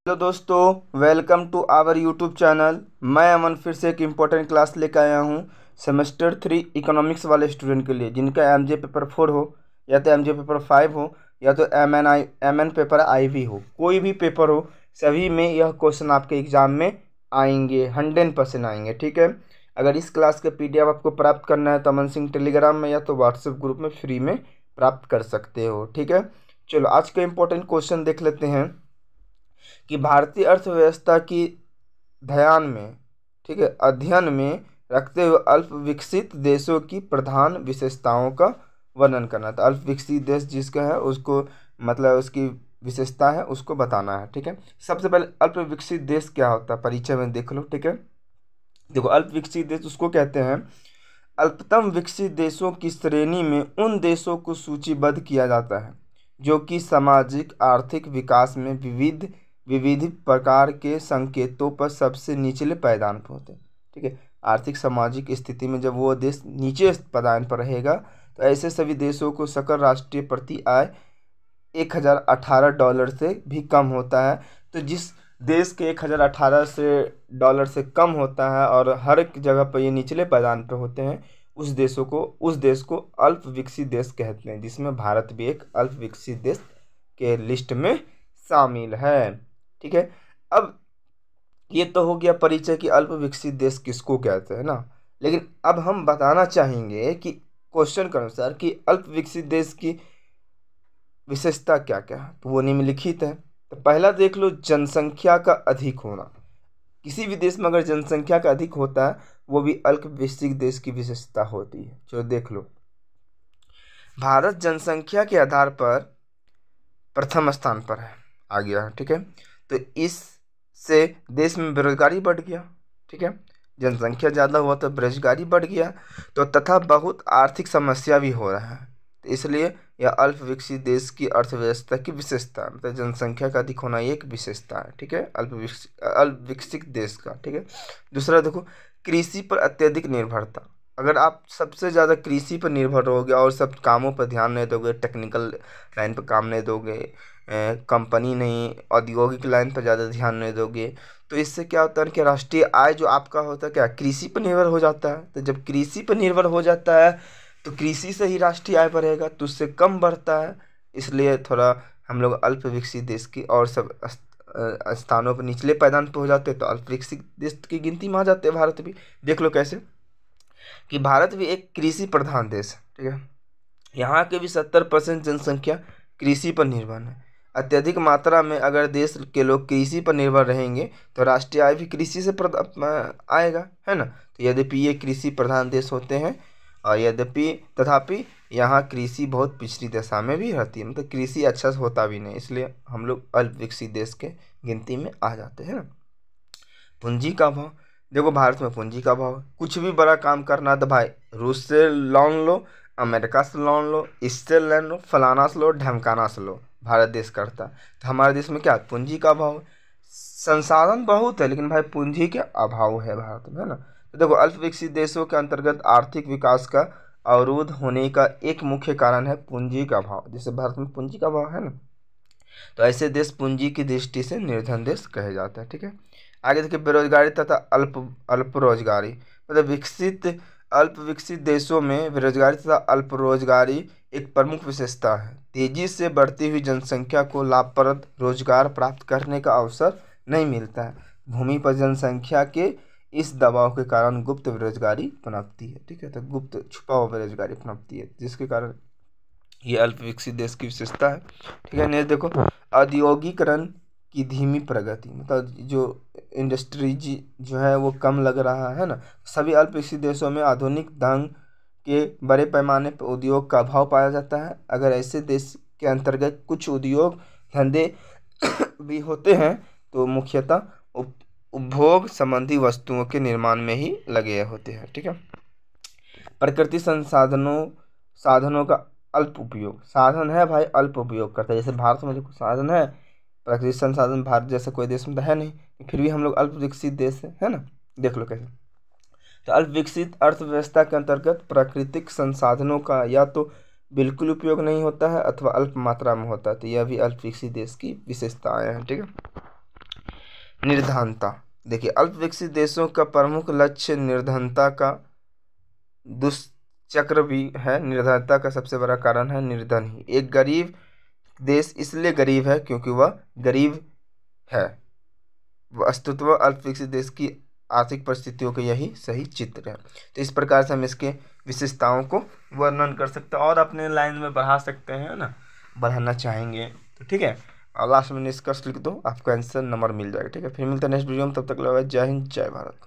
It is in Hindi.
हेलो दोस्तों, welcome to our YouTube channel. मैं अमन फिर से एक इम्पोर्टेंट क्लास लेकर आया हूँ सेमेस्टर 3 इकोनॉमिक्स वाले स्टूडेंट के लिए, जिनका एमजे पेपर 4 हो या तो एमजे पेपर 5 हो या तो एमएन पेपर आईवी हो, कोई भी पेपर हो, सभी में यह क्वेश्चन आपके एग्ज़ाम में आएंगे, 100% आएंगे। ठीक है। अगर इस क्लास के पीडीएफ आपको प्राप्त करना है तो अमन सिंह टेलीग्राम में या तो व्हाट्सएप ग्रुप में फ्री में प्राप्त कर सकते हो। ठीक है। चलो आज का इम्पोर्टेंट क्वेश्चन देख लेते हैं कि भारतीय अर्थव्यवस्था की ध्यान में, ठीक है, अध्ययन में रखते हुए अल्प विकसित देशों की प्रधान विशेषताओं का वर्णन करना था। अल्प विकसित देश जिसका है उसको मतलब उसकी विशेषता है उसको बताना है। ठीक है। सबसे पहले अल्प विकसित देश क्या होता है परिचय में देख लो। ठीक है। देखो, अल्प विकसित देश उसको कहते हैं, अल्पतम विकसित देशों की श्रेणी में उन देशों को सूचीबद्ध किया जाता है जो कि सामाजिक आर्थिक विकास में विविध विविध प्रकार के संकेतों पर सबसे निचले पायदान पर होते हैं। ठीक है। आर्थिक सामाजिक स्थिति में जब वो देश नीचे पायदान पर रहेगा तो ऐसे सभी देशों को सकल राष्ट्रीय प्रति आय $1018 से भी कम होता है। तो जिस देश के 1018 से डॉलर से कम होता है और हर एक जगह पर ये निचले पायदान पर होते हैं, उस देश को अल्प विकसित देश कहते हैं, जिसमें भारत भी एक अल्प विकसित देश के लिस्ट में शामिल है। ठीक है। अब ये तो हो गया परिचय कि अल्प विकसित देश किसको कहते हैं ना, लेकिन अब हम बताना चाहेंगे कि क्वेश्चन के अनुसार कि अल्प विकसित देश की विशेषता क्या क्या है, तो वो निम्नलिखित है। तो पहला देख लो, जनसंख्या का अधिक होना। किसी भी देश में अगर जनसंख्या का अधिक होता है वो भी अल्प विकसित देश की विशेषता होती है। चलो देख लो, भारत जनसंख्या के आधार पर प्रथम स्थान पर है, आ गया है। ठीक है। तो इससे देश में बेरोजगारी बढ़ गया। ठीक है। जनसंख्या ज़्यादा हुआ तो बेरोजगारी बढ़ गया, तो तथा बहुत आर्थिक समस्या भी हो रहा है। तो इसलिए यह अल्प विकसित देश की अर्थव्यवस्था की विशेषता है, मतलब जनसंख्या का अधिक होना एक विशेषता है। ठीक है, अल्प विकसित देश का। ठीक है। दूसरा देखो, कृषि पर अत्यधिक निर्भरता। अगर आप सबसे ज़्यादा कृषि पर निर्भर रहोगे और सब कामों पर ध्यान नहीं दोगे, टेक्निकल लाइन पर काम नहीं दोगे, कंपनी नहीं औद्योगिक लाइन पर ज़्यादा ध्यान नहीं दोगे, तो इससे क्या होता है कि राष्ट्रीय आय जो आपका होता है क्या कृषि पर निर्भर हो जाता है। तो जब कृषि पर निर्भर हो जाता है तो कृषि से ही राष्ट्रीय आय बढ़ेगा, तो उससे कम बढ़ता है। इसलिए थोड़ा हम लोग अल्प विकसित देश की और सब स्थानों पर निचले पायदान पर हो जाते हैं, तो अल्प विकसित देश की गिनती में आ जाते हैं। भारत भी देख लो कैसे कि भारत भी एक कृषि प्रधान देश है। ठीक है। यहाँ के भी 70% जनसंख्या कृषि पर निर्भर है। अत्यधिक मात्रा में अगर देश के लोग कृषि पर निर्भर रहेंगे तो राष्ट्रीय आय भी कृषि से आएगा, है ना। तो यद्यपि ये कृषि प्रधान देश होते हैं और तथापि यहाँ कृषि बहुत पिछड़ी दशा में भी रहती है, मतलब कृषि अच्छा से होता भी नहीं, इसलिए हम लोग अल्प विकसित देश के गिनती में आ जाते हैं ना। पूंजी का भाव, देखो भारत में पूंजी का भाव, कुछ भी बड़ा काम करना है तो भाई रूस से लोन लो, अमेरिका से लोन लो, इससे लोन लो, फलाना से लो, ढमकाना से लो, भारत देश करता है। तो हमारे देश में क्या पूंजी का अभाव है। संसाधन बहुत है लेकिन भाई पूंजी के अभाव है भारत में, है ना। तो देखो, अल्प विकसित देशों के अंतर्गत आर्थिक विकास का अवरोध होने का एक मुख्य कारण है पूंजी का अभाव। जैसे भारत में पूंजी का अभाव है ना, तो ऐसे देश पूंजी की दृष्टि से निर्धन देश कहे जाते हैं। ठीक है। आगे देखिए, बेरोजगारी तथा अल्प अल्प रोजगारी, मतलब अल्प विकसित देशों में बेरोजगारी तथा अल्प रोजगारी एक प्रमुख विशेषता है। तेजी से बढ़ती हुई जनसंख्या को लाभप्रद रोजगार प्राप्त करने का अवसर नहीं मिलता है। भूमि पर जनसंख्या के इस दबाव के कारण गुप्त बेरोजगारी पनपती है। ठीक है। तो गुप्त छुपा हुआ बेरोजगारी पनपती है, जिसके कारण ये अल्प विकसित देश की विशेषता है। ठीक है। नेक्स्ट देखो, औद्योगिकरण की धीमी प्रगति, मतलब जो इंडस्ट्रीज जो है वो कम लग रहा है ना। सभी अल्प विकसित देशों में आधुनिक ढंग के बड़े पैमाने पर उद्योग का अभाव पाया जाता है। अगर ऐसे देश के अंतर्गत कुछ उद्योग धंधे भी होते हैं तो मुख्यतः उपभोग संबंधी वस्तुओं के निर्माण में ही लगे होते हैं। ठीक है। प्रकृति साधनों का अल्प उपयोग, साधन है भाई अल्प उपयोग करता है। जैसे भारत में देखो साधन है, प्राकृतिक संसाधन भारत जैसा कोई देश में तो है नहीं, फिर भी हम लोग अल्प विकसित देश है ना। देख लो कैसे। तो अल्प विकसित अर्थव्यवस्था के अंतर्गत प्राकृतिक संसाधनों का या तो बिल्कुल उपयोग नहीं होता है अथवा अल्प मात्रा में होता है, तो यह भी अल्प विकसित देश की विशेषताएं हैं। ठीक है। निर्धनता। देखिए, अल्प विकसित देशों का प्रमुख लक्ष्य निर्धनता का दुष्चक्र भी है। निर्धनता का सबसे बड़ा कारण है निर्धन ही। एक गरीब देश इसलिए गरीब है क्योंकि वह गरीब है। वस्तुतः अल्प विकसित देश की आर्थिक परिस्थितियों का यही सही चित्र है। तो इस प्रकार से हम इसके विशेषताओं को वर्णन कर सकते हैं और अपने लाइन में बढ़ा सकते हैं ना, बढ़ाना चाहेंगे तो ठीक है। और लास्ट में निष्कर्ष लिख दो, आपको आंसर नंबर मिल जाएगा। ठीक है, फिर मिलते हैं नेक्स्ट वीडियो में, तब तक लगा जय हिंद जय भारत।